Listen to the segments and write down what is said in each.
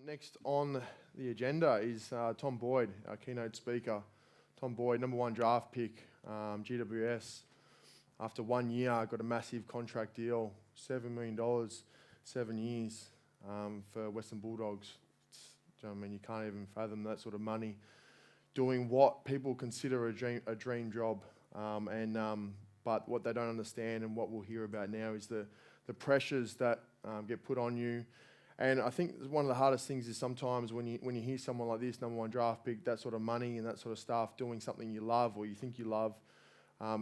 Next on the agenda is Tom Boyd, our keynote speaker. Tom Boyd, number 1 draft pick, GWS. After 1 year, got a massive contract deal, $7 million, 7 years for Western Bulldogs. I mean, you can't even fathom that sort of money doing what people consider a dream job. But what they don't understand and what we'll hear about now is the pressures that get put on you. And I think one of the hardest things is sometimes when you hear someone like this, number 1 draft pick, that sort of money and that sort of stuff, doing something you love or you think you love,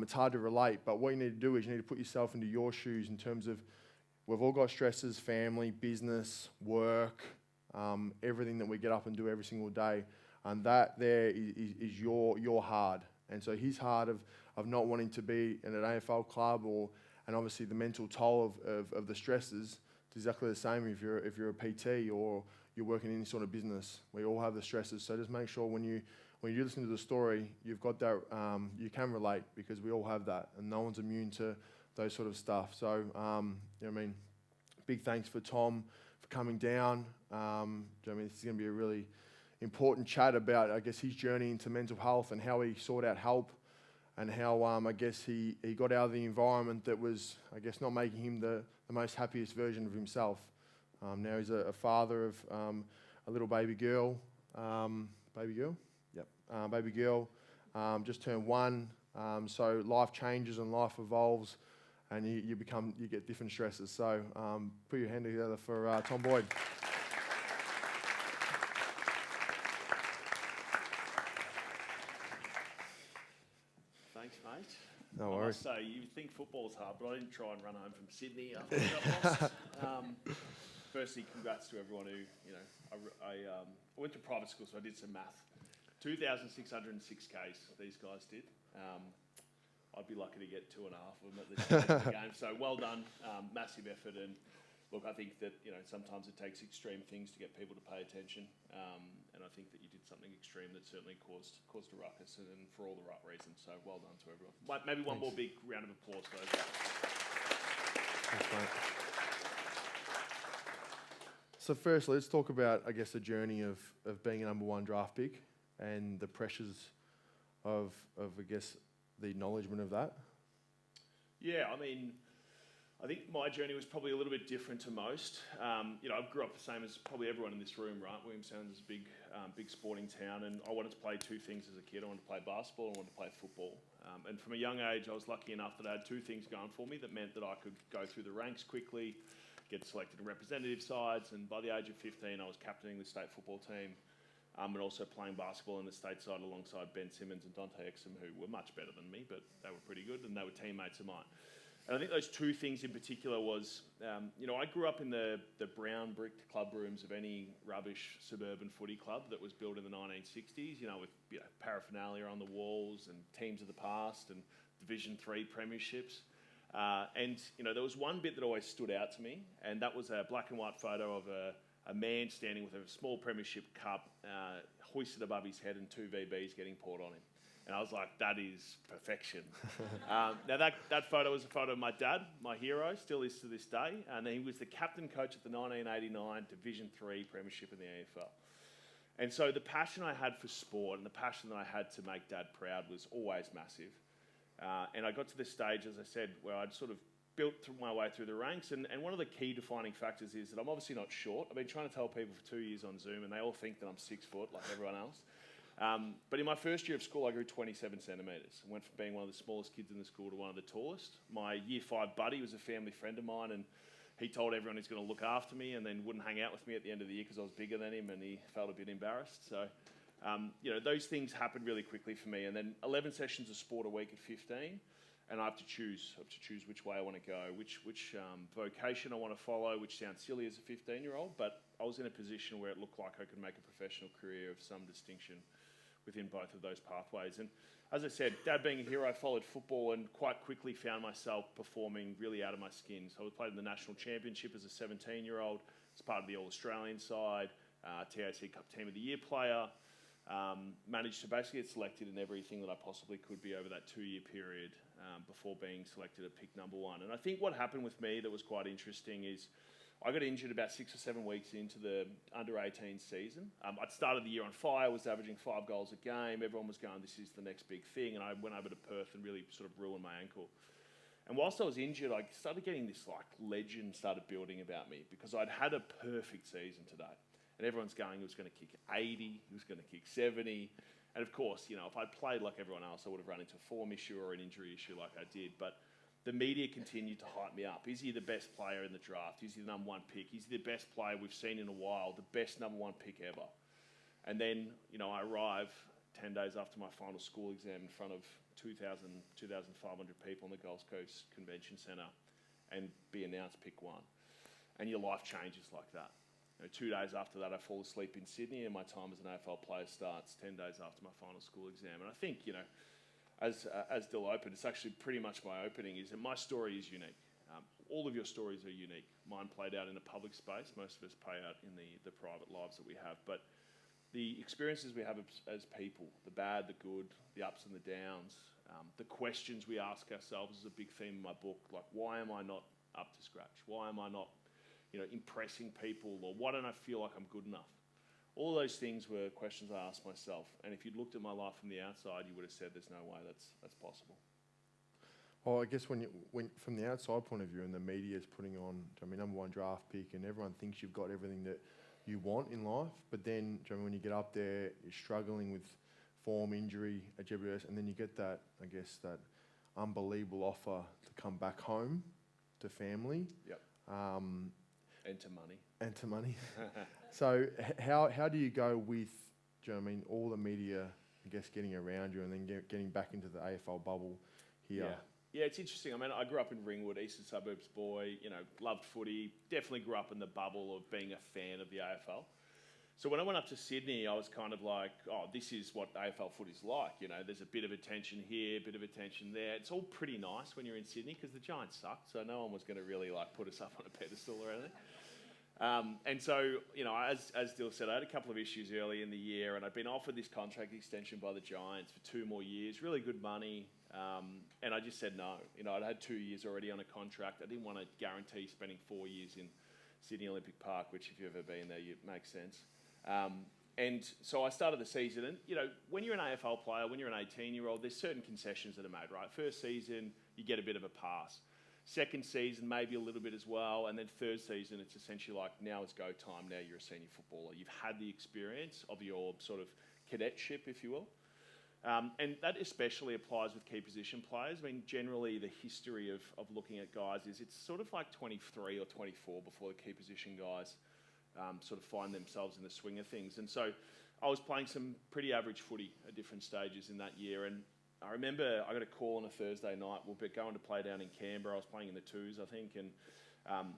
it's hard to relate. But what you need to do is you need to put yourself into your shoes in terms of we've all got stresses, family, business, work, everything that we get up and do every single day. And that there is your hard. And so his hard of not wanting to be in an AFL club and obviously the mental toll of the stresses. It's exactly the same if you're a PT or you're working in any sort of business. We all have the stresses. So just make sure when you listen to the story, you've got that, you can relate because we all have that and no one's immune to those sort of stuff. So, big thanks for Tom for coming down. This is going to be a really important chat about, I guess, his journey into mental health and how he sought out help and how, I guess, he got out of the environment that was, I guess, not making him the most happiest version of himself. Now he's a father of a little baby girl. Baby girl? Yep. Baby girl just turned 1. So life changes and life evolves and you get different stresses. So put your hand together for Tom Boyd. Thanks, mate. No worries. I must say, you think football's hard, but I didn't try and run home from Sydney after I got lost. Firstly, congrats to everyone who, I went to private school, so I did some math. 2,606 Ks these guys did. I'd be lucky to get 2.5 of them at the game. So well done, massive effort. And look, I think that, sometimes it takes extreme things to get people to pay attention. And I think that you did something extreme that certainly caused a ruckus and for all the right reasons. So well done to everyone. Maybe one more big round of applause for those guys. That's right. So first, let's talk about, I guess, the journey of being a number 1 draft pick and the pressures of I guess, the acknowledgement of that. Yeah, I think my journey was probably a little bit different to most. I grew up the same as probably everyone in this room, right? Williamstown is a big sporting town, and I wanted to play 2 things as a kid. I wanted to play basketball and I wanted to play football. And from a young age, I was lucky enough that I had 2 things going for me that meant that I could go through the ranks quickly, get selected in representative sides, and by the age of 15, I was captaining the state football team, and also playing basketball in the state side alongside Ben Simmons and Dante Exum, who were much better than me, but they were pretty good, and they were teammates of mine. And I think those 2 things in particular was, I grew up in the brown bricked club rooms of any rubbish suburban footy club that was built in the 1960s, with paraphernalia on the walls and teams of the past and Division 3 premierships. And there was one bit that always stood out to me, and that was a black and white photo of a man standing with a small premiership cup hoisted above his head and 2 VBs getting poured on him. And I was like, that is perfection. Now that photo was a photo of my dad, my hero, still is to this day. And he was the captain coach at the 1989 Division 3 Premiership in the AFL. And so the passion I had for sport and the passion that I had to make Dad proud was always massive. And I got to this stage, as I said, where I'd sort of built my way through the ranks. And one of the key defining factors is that I'm obviously not short. I've been trying to tell people for 2 years on Zoom, and they all think that I'm 6 foot like everyone else. But in my first year of school, I grew 27 centimetres and went from being one of the smallest kids in the school to one of the tallest. My year 5 buddy was a family friend of mine, and he told everyone he's going to look after me and then wouldn't hang out with me at the end of the year because I was bigger than him, and he felt a bit embarrassed. So, those things happened really quickly for me. And then 11 sessions of sport a week at 15, and I have to choose which way I want to go, which vocation I want to follow, which sounds silly as a 15-year-old, but I was in a position where it looked like I could make a professional career of some distinction within both of those pathways. And as I said, Dad being a hero, I followed football and quite quickly found myself performing really out of my skin. So I played in the national championship as a 17-year-old, as part of the All-Australian side, TAC Cup Team of the Year player, managed to basically get selected in everything that I possibly could be over that 2-year period before being selected at pick number 1. And I think what happened with me that was quite interesting is I got injured about 6 or 7 weeks into the under-18 season. I'd started the year on fire, was averaging 5 goals a game. Everyone was going, this is the next big thing. And I went over to Perth and really sort of ruined my ankle. And whilst I was injured, I started getting this like legend started building about me because I'd had a perfect season to date. And everyone's going, he was going to kick 80, he was going to kick 70. And of course, you know, if I'd played like everyone else, I would have run into a form issue or an injury issue like I did. But the media continued to hype me up. Is he the best player in the draft? Is he the number one pick? Is he the best player we've seen in a while? The best number one pick ever? And then, you know, I arrive 10 days after my final school exam in front of 2,500 people in the Gold Coast Convention Centre and be announced pick one. And your life changes like that. You know, 2 days after that, I fall asleep in Sydney and my time as an AFL player starts 10 days after my final school exam. And I think, you know, as Dill opened, it's actually pretty much my opening, is that my story is unique. All of your stories are unique. Mine played out in a public space. Most of us play out in the private lives that we have. But the experiences we have as people, the bad, the good, the ups and the downs, the questions we ask ourselves is a big theme in my book. Like, why am I not up to scratch? Why am I not, you know, impressing people? Or why don't I feel like I'm good enough? All those things were questions I asked myself. And if you'd looked at my life from the outside, you would have said there's no way that's possible. Well, I guess when from the outside point of view, and the media is putting on, I mean, number one draft pick, and everyone thinks you've got everything that you want in life, but then when you get up there, you're struggling with form, injury at GWS, and then you get that, I guess, that unbelievable offer to come back home to family. Yep. And to money. And to money. So how do you go with, do you know what I mean, all the media, I guess, getting around you and then getting back into the AFL bubble here? Yeah, it's interesting. I mean, I grew up in Ringwood, eastern suburbs boy, you know, loved footy, definitely grew up in the bubble of being a fan of the AFL. So when I went up to Sydney, I was kind of like, oh, this is what AFL footy's like. You know, there's a bit of attention here, a bit of attention there. It's all pretty nice when you're in Sydney because the Giants sucked, so no one was going to really like put us up on a pedestal or anything. And so, you know, as Dill said, I had a couple of issues early in the year and I'd been offered this contract extension by the Giants for 2 more years, really good money. And I just said no. You know, I'd had 2 years already on a contract. I didn't want to guarantee spending 4 years in Sydney Olympic Park, which if you've ever been there, it makes sense. And so I started the season and, you know, when you're an AFL player, when you're an 18-year-old, there's certain concessions that are made, right? First season, you get a bit of a pass. Second season, maybe a little bit as well. And then third season, it's essentially like, now it's go time. Now you're a senior footballer. You've had the experience of your sort of cadetship, if you will. And that especially applies with key position players. I mean, generally, the history of looking at guys is it's sort of like 23 or 24 before the key position guys sort of find themselves in the swing of things. And so I was playing some pretty average footy at different stages in that year. And I remember I got a call on a Thursday night. We'll be going to play down in Canberra. I was playing in the twos, I think. And,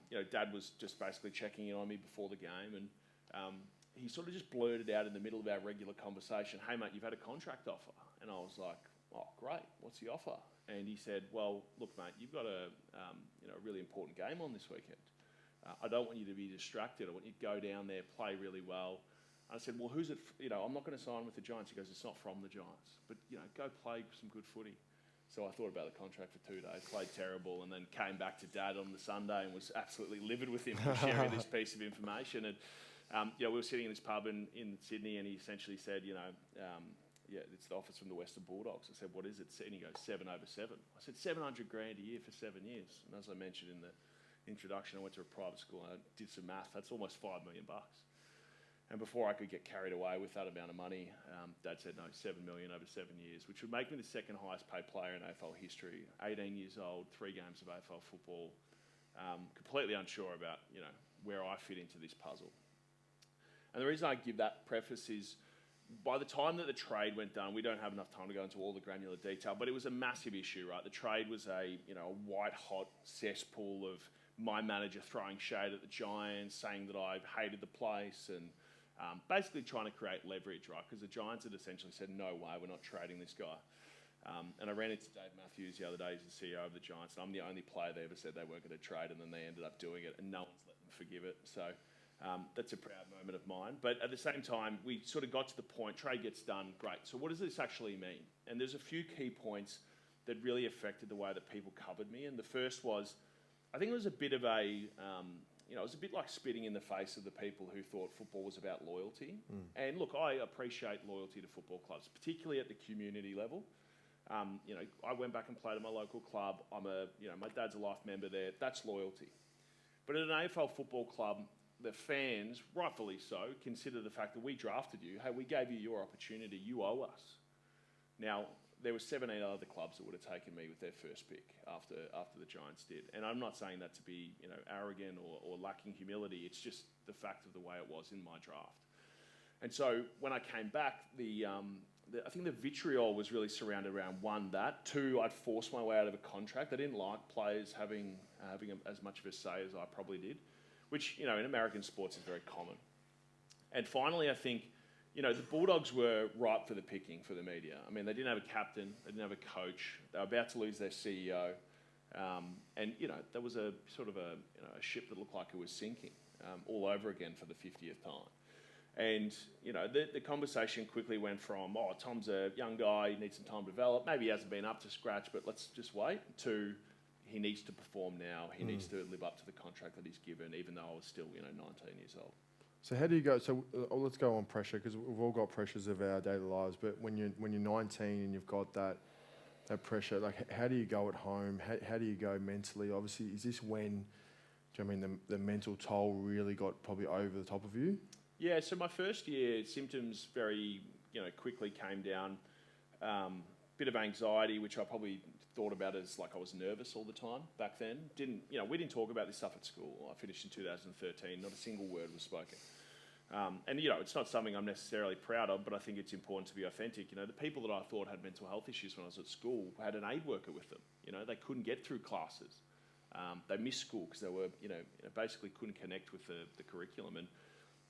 you know, Dad was just basically checking in on me before the game. And he sort of just blurted out in the middle of our regular conversation, hey, mate, you've had a contract offer. And I was like, oh, great. What's the offer? And he said, well, look, mate, you've got a really important game on this weekend. I don't want you to be distracted. I want you to go down there, play really well. And I said, well, who's it? I'm not going to sign with the Giants. He goes, it's not from the Giants. But, go play some good footy. So I thought about the contract for 2 days, played terrible, and then came back to Dad on the Sunday and was absolutely livid with him for sharing this piece of information. And, we were sitting in this pub in Sydney, and he essentially said, it's the office from the Western Bulldogs. I said, what is it? And he goes, 7 over 7. I said, $700,000 a year for 7 years. And as I mentioned in the introduction, I went to a private school and I did some math. That's almost $5 million. And before I could get carried away with that amount of money, Dad said, no, $7 million over 7 years, which would make me the second highest paid player in AFL history. 18 years old, 3 games of AFL football, completely unsure about, where I fit into this puzzle. And the reason I give that preface is by the time that the trade went done, we don't have enough time to go into all the granular detail, but it was a massive issue, right? The trade was a white-hot cesspool of my manager throwing shade at the Giants, saying that I hated the place and basically trying to create leverage, right? Because the Giants had essentially said, no way, we're not trading this guy. And I ran into Dave Matthews the other day, he's the CEO of the Giants, and I'm the only player they ever said they weren't going to trade, and then they ended up doing it, and no one's let them forgive it. So that's a proud moment of mine. But at the same time, we sort of got to the point, trade gets done, great. So what does this actually mean? And there's a few key points that really affected the way that people covered me. And the first was, I think it was a bit of a it was a bit like spitting in the face of the people who thought football was about loyalty. And look, I appreciate loyalty to football clubs, particularly at the community level. I went back and played at my local club. My dad's a life member there. That's loyalty. But at an AFL football club, the fans, rightfully so, consider the fact that we drafted you. Hey, we gave you your opportunity. You owe us. Now, there were 17 other clubs that would have taken me with their first pick after the Giants did. And I'm not saying that to be arrogant or lacking humility. It's just the fact of the way it was in my draft. And so when I came back, I think the vitriol was really surrounded around, one, that. Two, I'd forced my way out of a contract. I didn't like players having as much of a say as I probably did, which, in American sports is very common. And finally, I think, the Bulldogs were ripe for the picking for the media. I mean, they didn't have a captain, they didn't have a coach, they were about to lose their CEO. And there was a sort of a ship that looked like it was sinking all over again for the 50th time. And, the conversation quickly went from, Tom's a young guy, he needs some time to develop, maybe he hasn't been up to scratch, but let's just wait, to he needs to perform now, he needs to live up to the contract that he's given, even though I was still, 19 years old. So how do you go? So let's go on pressure, because we've all got pressures of our daily lives. But when you're 19 and you've got that pressure, like how do you go at home? How do you go mentally? Obviously, is this when, the mental toll really got probably over the top of you? Yeah. So my first year, symptoms very quickly came down. Bit of anxiety, which I probably thought about as like I was nervous all the time back then. We didn't talk about this stuff at school. I finished in 2013. Not a single word was spoken. And it's not something I'm necessarily proud of, but I think it's important to be authentic. The people that I thought had mental health issues when I was at school had an aid worker with them. They couldn't get through classes. They missed school because they were, basically couldn't connect with the curriculum. And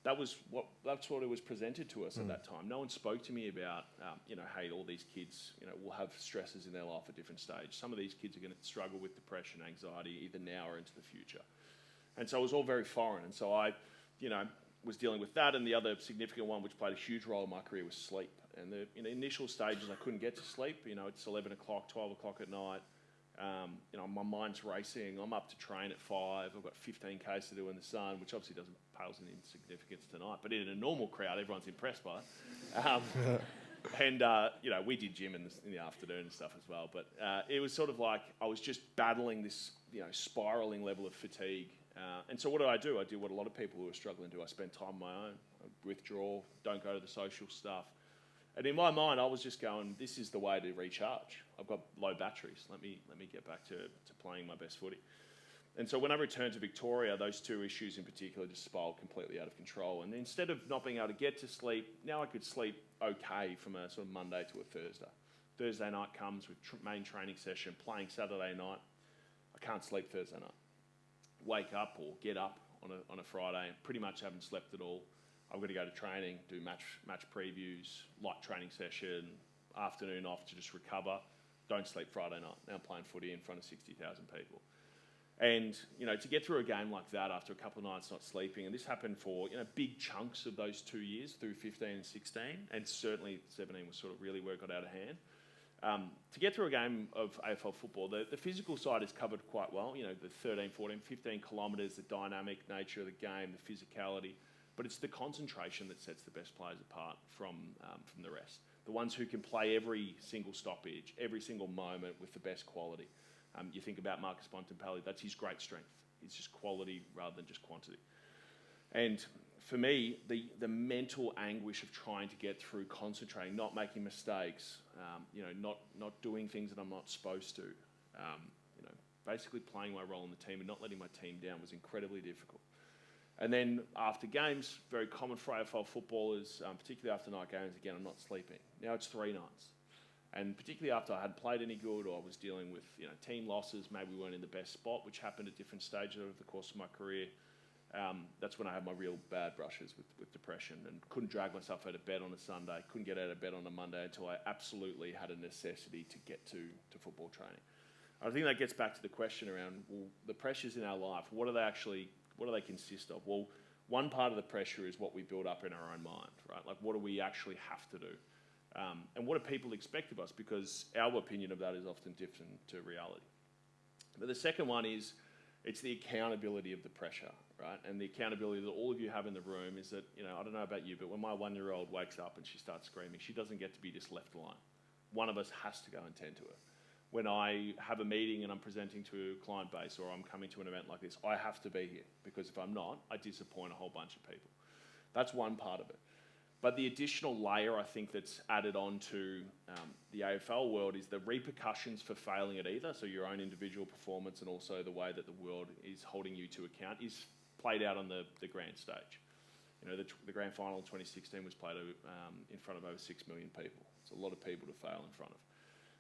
that's what it was presented to us at that time. No one spoke to me about, hey, all these kids, will have stresses in their life at different stages. Some of these kids are going to struggle with depression, anxiety, either now or into the future. And so it was all very foreign. And so I, was dealing with that. And the other significant one, which played a huge role in my career, was sleep. And the initial stages, I couldn't get to sleep. It's 11 o'clock, 12 o'clock at night. My mind's racing. I'm up to train at 5. I've got 15 Ks to do in the sun, which obviously doesn't pales in significance tonight. But in a normal crowd, everyone's impressed by it. And we did gym in the afternoon and stuff as well. But it was sort of like I was just battling this, spiraling level of fatigue. And so what do? I do what a lot of people who are struggling do. I spend time on my own. I withdraw. Don't go to the social stuff. And in my mind, I was just going, this is the way to recharge. I've got low batteries. Let me get back to playing my best footy. And so when I returned to Victoria, those two issues in particular just spiraled completely out of control. And instead of not being able to get to sleep, now I could sleep okay from a sort of Monday to a Thursday. Thursday night comes with main training session, playing Saturday night. I can't sleep Thursday night. Wake up or get up on a Friday and pretty much haven't slept at all. I've got to go to training, do match previews, light training session, afternoon off to just recover. Don't sleep Friday night. Now I'm playing footy in front of 60,000 people. And, to get through a game like that after a couple of nights not sleeping, and this happened for, big chunks of those 2 years through 15 and 16, and certainly 17 was sort of really where it got out of hand. To get through a game of AFL football, the physical side is covered quite well, the 13, 14, 15 kilometres, the dynamic nature of the game, the physicality. But it's the concentration that sets the best players apart from the rest. The ones who can play every single stoppage, every single moment with the best quality. You think about Marcus Bontempelli, that's his great strength. It's just quality rather than just quantity. And for me, the mental anguish of trying to get through, concentrating, not making mistakes, not doing things that I'm not supposed to, basically playing my role in the team and not letting my team down was incredibly difficult. And then after games, very common for AFL footballers, particularly after night games, again, I'm not sleeping. Now it's 3 nights. And particularly after I hadn't played any good or I was dealing with team losses, maybe we weren't in the best spot, which happened at different stages over the course of my career. That's when I had my real bad brushes with depression and couldn't drag myself out of bed on a Sunday, couldn't get out of bed on a Monday until I absolutely had a necessity to get to football training. I think that gets back to the question around, the pressures in our life, what do they consist of? Well, one part of the pressure is what we build up in our own mind, right? Like, what do we actually have to do? And what do people expect of us? Because our opinion of that is often different to reality. But the second one is It's the accountability of the pressure, right? And the accountability that all of you have in the room is that, I don't know about you, but when my 1-year-old wakes up and she starts screaming, she doesn't get to be just left alone. One of us has to go and tend to her. When I have a meeting and I'm presenting to a client base or I'm coming to an event like this, I have to be here, because if I'm not, I disappoint a whole bunch of people. That's one part of it. But the additional layer, I think, that's added on to the AFL world is the repercussions for failing at either, so your own individual performance and also the way that the world is holding you to account, is played out on the grand stage. The grand final in 2016 was played in front of over 6 million people. It's a lot of people to fail in front of.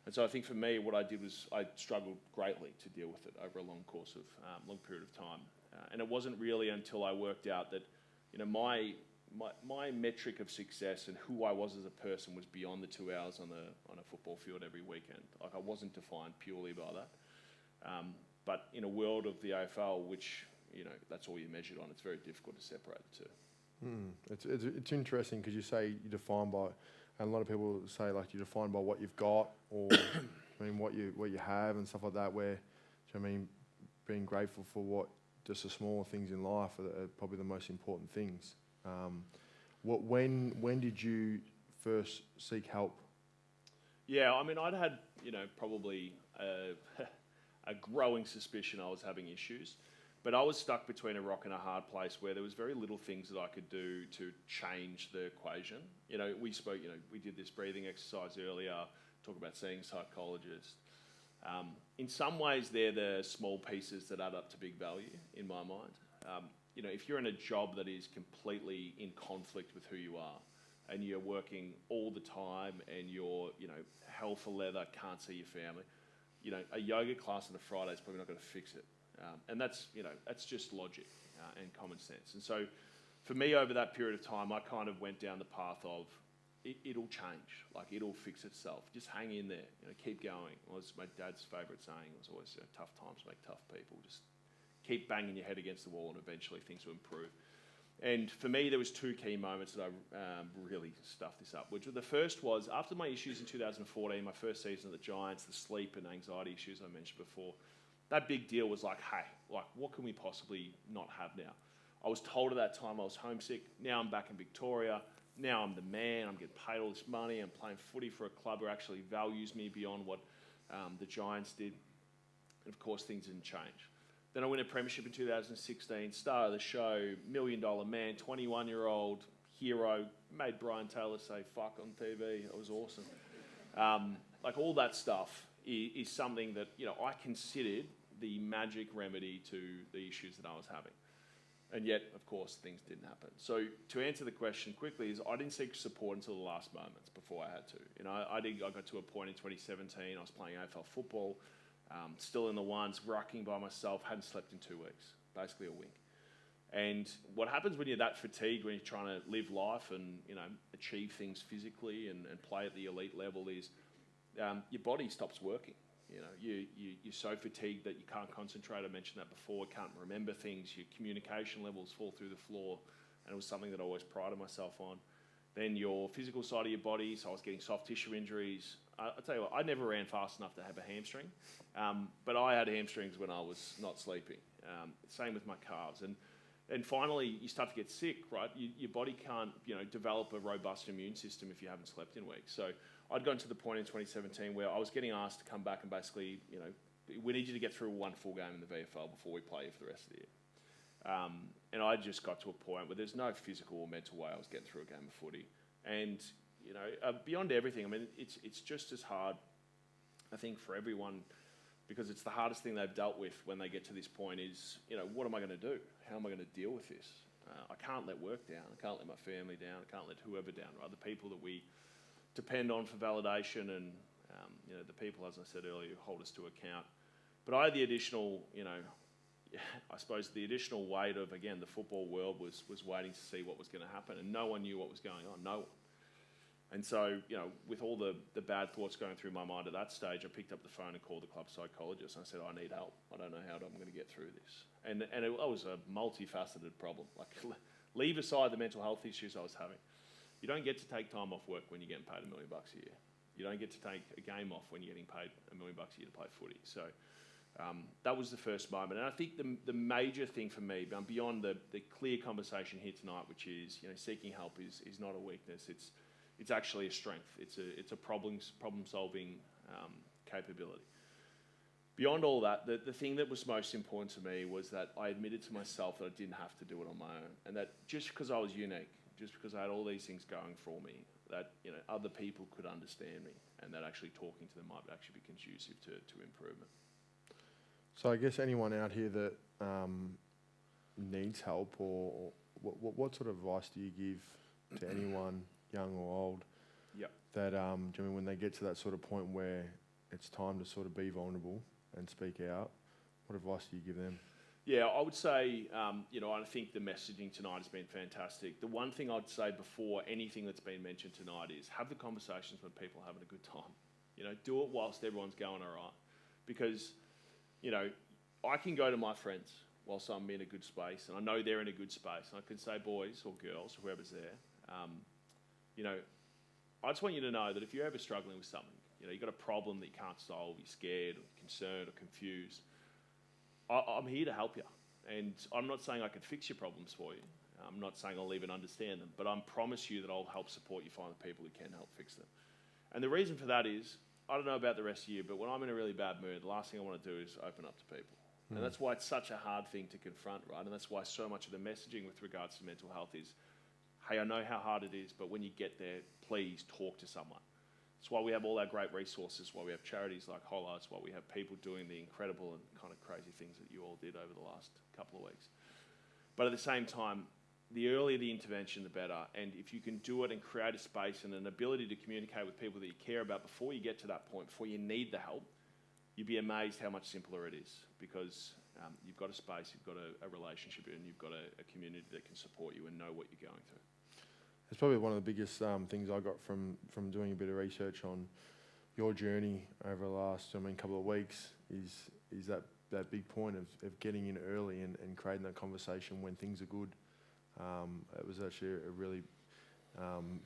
And so I think for me, what I did was I struggled greatly to deal with it over a long period of time. And it wasn't really until I worked out that, my metric of success and who I was as a person was beyond the 2 hours on a football field every weekend. Like, I wasn't defined purely by that. But in a world of the AFL, which, that's all you're measured on, it's very difficult to separate the two. It's interesting because you say you're defined by, and a lot of people say like you're defined by what you've got, or what you have and stuff like that. Where, being grateful for what just the smaller things in life are probably the most important things. When did you first seek help? Yeah, I'd had, probably a growing suspicion I was having issues, but I was stuck between a rock and a hard place where there was very little things that I could do to change the equation. We did this breathing exercise earlier, talk about seeing a psychologist. In some ways, they're the small pieces that add up to big value in my mind. If you're in a job that is completely in conflict with who you are, and you're working all the time, and you're, hell for leather, can't see your family, a yoga class on a Friday is probably not going to fix it. And that's just logic and common sense. And so for me, over that period of time, I kind of went down the path of, it'll change, like it'll fix itself. Just hang in there, keep going. Well, it's my dad's favourite saying. It was always, tough times make tough people. Just keep banging your head against the wall and eventually things will improve. And for me, there was 2 key moments that I really stuffed this up. The first was after my issues in 2014, my first season at the Giants, the sleep and anxiety issues I mentioned before, that big deal was like, hey, what can we possibly not have now? I was told at that time I was homesick. Now I'm back in Victoria. Now I'm the man. I'm getting paid all this money. I'm playing footy for a club who actually values me beyond what the Giants did. And of course, things didn't change. Then I win a premiership in 2016, star of the show, $1 million man, 21-year-old hero, made Brian Taylor say fuck on TV. It was awesome. All that stuff is something that, I considered the magic remedy to the issues that I was having. And yet, of course, things didn't happen. So to answer the question quickly is I didn't seek support until the last moments before I had to. I got to a point in 2017, I was playing AFL football, still in the ones, rucking by myself, hadn't slept in 2 weeks, basically a wink. And what happens when you're that fatigued, when you're trying to live life and, achieve things physically and play at the elite level is your body stops working. You're so fatigued that you can't concentrate. I mentioned that before. Can't remember things. Your communication levels fall through the floor, and it was something that I always prided myself on. Then your physical side of your body. So I was getting soft tissue injuries. I'll tell you what, I never ran fast enough to have a hamstring, but I had hamstrings when I was not sleeping. Same with my calves. And finally, you start to get sick, right? Your body can't, develop a robust immune system if you haven't slept in weeks. So I'd gone to the point in 2017 where I was getting asked to come back and basically, we need you to get through 1 full game in the VFL before we play you for the rest of the year. And I just got to a point where there's no physical or mental way I was getting through a game of footy. And, beyond everything, it's just as hard, I think, for everyone, because it's the hardest thing they've dealt with when they get to this point is, what am I going to do? How am I going to deal with this? I can't let work down. I can't let my family down. I can't let whoever down, right? The people that we depend on for validation and, the people, as I said earlier, who hold us to account. But I had the additional, I suppose the additional weight of, again, the football world was waiting to see what was going to happen, and no one knew what was going on, no one. And so, with all the bad thoughts going through my mind at that stage, I picked up the phone and called the club psychologist, and I said, I need help. I don't know how I'm going to get through this. And it was a multifaceted problem. Like, leave aside the mental health issues I was having. You don't get to take time off work when you're getting paid $1 million a year. You don't get to take a game off when you're getting paid $1 million a year to play footy. So That was the first moment. And I think the major thing for me, beyond the clear conversation here tonight, which is, seeking help is not a weakness. It's actually a strength. It's a problem solving capability. Beyond all that, the thing that was most important to me was that I admitted to myself that I didn't have to do it on my own, and that just because I was unique, just because I had all these things going for me, that other people could understand me, and that actually talking to them might actually be conducive to improvement. So I guess anyone out here that needs help, or what sort of advice do you give to anyone, young or old, Yep. that when they get to that sort of point where it's time to sort of be vulnerable and speak out, what advice do you give them? Yeah, I would say, I think the messaging tonight has been fantastic. The one thing I'd say before anything that's been mentioned tonight is have the conversations when people are having a good time. Do it whilst everyone's going all right. Because, I can go to my friends whilst I'm in a good space, and I know they're in a good space, and I can say, boys or girls, whoever's there, I just want you to know that if you're ever struggling with something, you've got a problem that you can't solve, you're scared or concerned or confused, I'm here to help you. And I'm not saying I can fix your problems for you. I'm not saying I'll even understand them, but I promise you that I'll help support you find the people who can help fix them. And the reason for that is, I don't know about the rest of you, but when I'm in a really bad mood, the last thing I want to do is open up to people. And that's why it's such a hard thing to confront, right? And that's why so much of the messaging with regards to mental health is, hey, I know how hard it is, but when you get there, please talk to someone. That's why we have all our great resources, why we have charities like Highlights, why we have people doing the incredible and kind of crazy things that you all did over the last couple of weeks. But at the same time, the earlier the intervention, the better. And if you can do it and create a space and an ability to communicate with people that you care about before you get to that point, before you need the help, you'd be amazed how much simpler it is, because you've got a space, you've got a relationship, and you've got a community that can support you and know what you're going through. It's probably one of the biggest things I got from doing a bit of research on your journey over the last couple of weeks is that big point of getting in early and creating that conversation when things are good. It was actually a really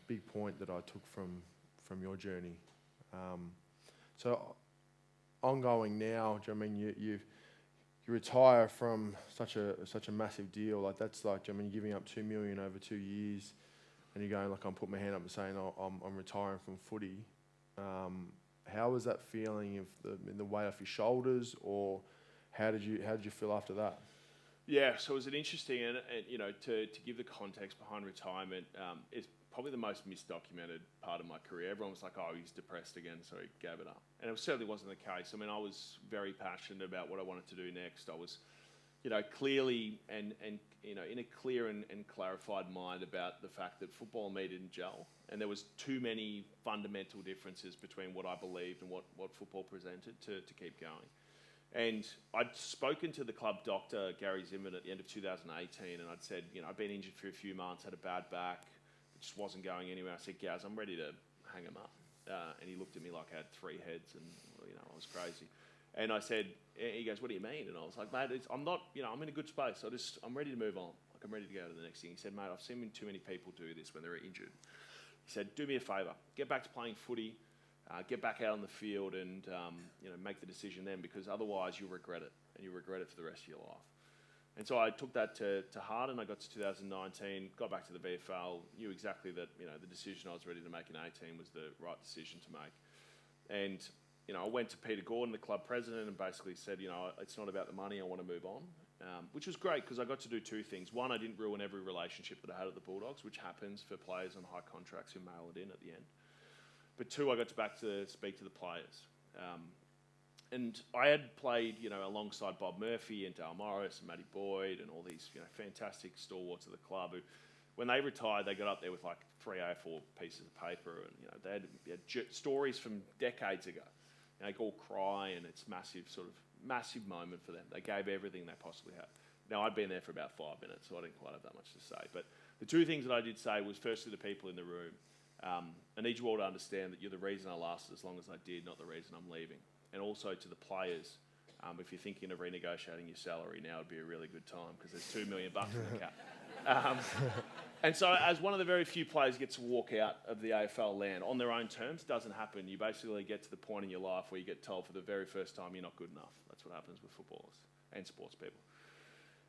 big point that I took from your journey. So ongoing now, do you know what I mean, you retire from such a massive deal, like that's like, you're giving up $2 million over 2 years. And you're going, like, I'm putting my hand up and saying, I'm retiring from footy. How was that feeling, the weight off your shoulders, or how did you feel after that? Yeah, so it was an interesting, and to give the context behind retirement, it's probably the most misdocumented part of my career. Everyone was like, oh, he's depressed again, so he gave it up. And it certainly wasn't the case. I was very passionate about what I wanted to do next. I was, clearly and in a clear and clarified mind about the fact that football and me didn't gel, and there was too many fundamental differences between what I believed and what football presented to keep going. And I'd spoken to the club doctor, Gary Zimmerman, at the end of 2018, and I'd said, I've been injured for a few months, had a bad back, it just wasn't going anywhere. I said, Gaz, I'm ready to hang him up. And he looked at me like I had 3 heads, and I was crazy. And I said, he goes, what do you mean? And I was like, mate, I'm not, I'm in a good space. I'm ready to move on. Like, I'm ready to go to the next thing. He said, mate, I've seen too many people do this when they're injured. He said, do me a favour, get back to playing footy, get back out on the field, and make the decision then, because otherwise you'll regret it, and you'll regret it for the rest of your life. And so I took that to heart, and I got to 2019, got back to the VFL, knew exactly that the decision I was ready to make in 18 was the right decision to make. And I went to Peter Gordon, the club president, and basically said, it's not about the money, I want to move on. Which was great, because I got to do 2 things. One, I didn't ruin every relationship that I had at the Bulldogs, which happens for players on high contracts who mail it in at the end. But 2, I got to speak to the players. And I had played, alongside Bob Murphy and Dale Morris and Matty Boyd and all these, fantastic stalwarts of the club who, when they retired, they got up there with like 3 A4 pieces of paper, and they had stories from decades ago. And they all cry, and it's massive moment for them. They gave everything they possibly had. Now, I'd been there for about 5 minutes, so I didn't quite have that much to say. But the 2 things that I did say was, firstly, the people in the room. I need you all to understand that you're the reason I lasted as long as I did, not the reason I'm leaving. And also to the players, if you're thinking of renegotiating your salary, now would be a really good time, because there's $2 million in the cap. And so, as one of the very few players gets to walk out of the AFL land on their own terms, doesn't happen. You basically get to the point in your life where you get told for the very first time you're not good enough. That's That's what happens with footballers and sports people.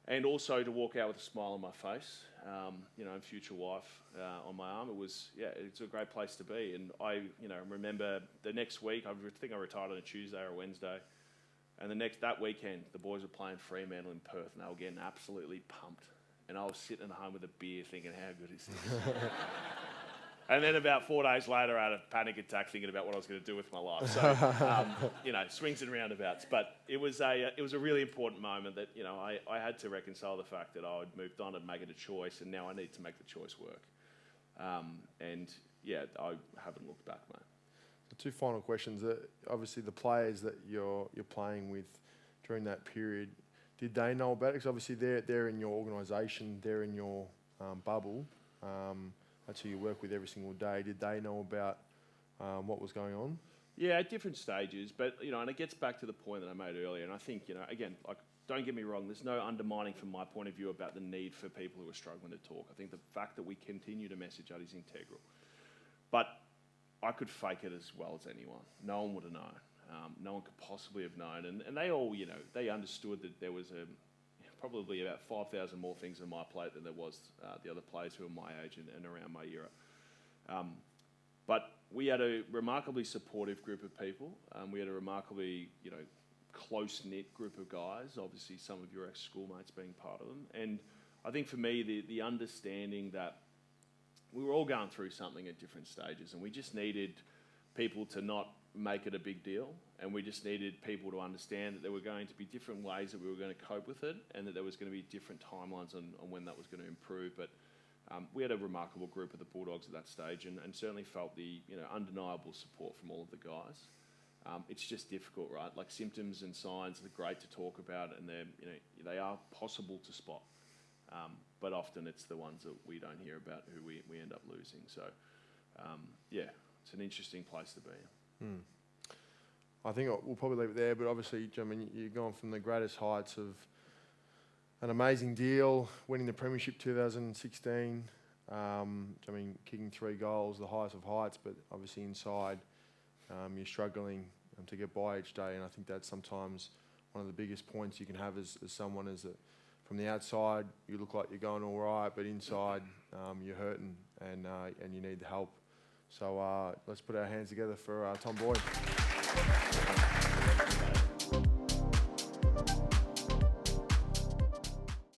And also to walk out with a smile on my face, and future wife on my arm. It's a great place to be. And I, remember the next week, I think I retired on a Tuesday or a Wednesday. And that weekend, the boys were playing Fremantle in Perth, and they were getting absolutely pumped. And I was sitting at home with a beer thinking, how good is this? And then about 4 days later, I had a panic attack thinking about what I was going to do with my life. So, swings and roundabouts. But it was a really important moment that, I had to reconcile the fact that I had moved on and make it a choice, and now I need to make the choice work. I haven't looked back, mate. So 2 final questions. Obviously, the players that you're playing with during that period, did they know about it? Because obviously they're in your organisation, they're in your bubble. That's who you work with every single day. Did they know about what was going on? Yeah, at different stages, but and it gets back to the point that I made earlier. And I think again, don't get me wrong. There's no undermining from my point of view about the need for people who are struggling to talk. I think the fact that we continue to message that is integral. But I could fake it as well as anyone. No one would have known. No one could possibly have known. And they all, they understood that there was probably about 5,000 more things on my plate than there was the other players who were my age and around my era. But we had a remarkably supportive group of people. We had a remarkably, close-knit group of guys. Obviously, some of your ex-schoolmates being part of them. And I think for me, the understanding that we were all going through something at different stages, and we just needed people to not make it a big deal, and we just needed people to understand that there were going to be different ways that we were going to cope with it, and that there was going to be different timelines on when that was going to improve. But we had a remarkable group of the Bulldogs at that stage, and certainly felt the undeniable support from all of the guys. It's just difficult, right? Like, symptoms and signs are great to talk about, and they are possible to spot. But often it's the ones that we don't hear about who we end up losing. So, it's an interesting place to be. I think we'll probably leave it there, but obviously, you're going from the greatest heights of an amazing deal, winning the Premiership 2016, kicking 3 goals, the highest of heights, but obviously inside, you're struggling to get by each day, and I think that's sometimes one of the biggest points you can have as someone is that from the outside, you look like you're going all right, but inside, you're hurting and you need the help. So let's put our hands together for Tom Boyd.